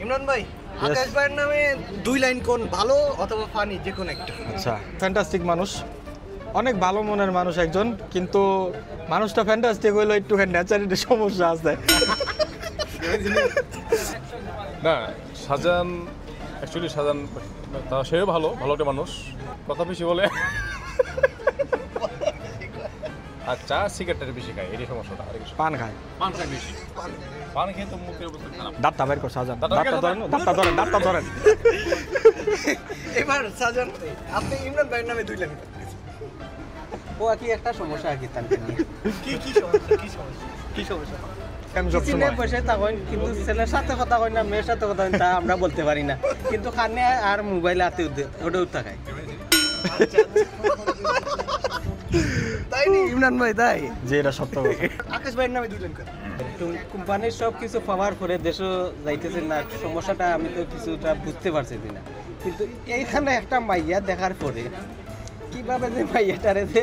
ইমরান ভাই আকাশ ভাইয়ের নামে 2 লাইন কোন ভালো অথবা ফানি যে কোন একটা। আচ্ছা, ফ্যান্টাস্টিক মানুষ, অনেক ভালো মনের মানুষ একজন, কিন্তু মানুষটা ফ্যান্টাস্টিক হইলো একটুখানি ন্যাচারালি সমস্যা আছে। না, শাহজাহান অ্যাকচুয়ালি শাহজাহান তা সেও ভালো একটা মানুষ, কথা বেশি বলে আর চা সিগারেটের বেশি খায়, এই সমস্যাটা। আর কিছু পান খায়, পান খায় বেশি, পান খেয়ে তো মুখের অবস্থা খারাপ। দাঁতটা বের কর শাহজাহান, দাঁতটা ধরেন। এবার সাজান আপনি ইমরান ভাইয়ের নামে 2 লাইন ও কি একটা সমস্যা আর কি তার নিয়ে কি সমস্যা আমি সব চিনে সময় বসে থাকেন, কিন্তু ছেলের সাথে কথা কই না, মেয়ের সাথে কথা কই তা আমরা বলতে পারি না, কিন্তু কানে আর মোবাইল হাতে ওটা থাকায়। তাই নি ইমরান ভাই তাই? যে এটা সত্য কথা। আকাশ ভাইয়ের নামে 2 লাইন কোন? কোম্পানির সব কিছু পাওয়ার পরে দেশও যাইতেছে না, সমস্যাটা আমি তো কিছুটা বুঝতে পারছি না, কিন্তু এইখানে একটা মাইয়া দেখার পরে কিভাবে যে মাইয়াটারে যে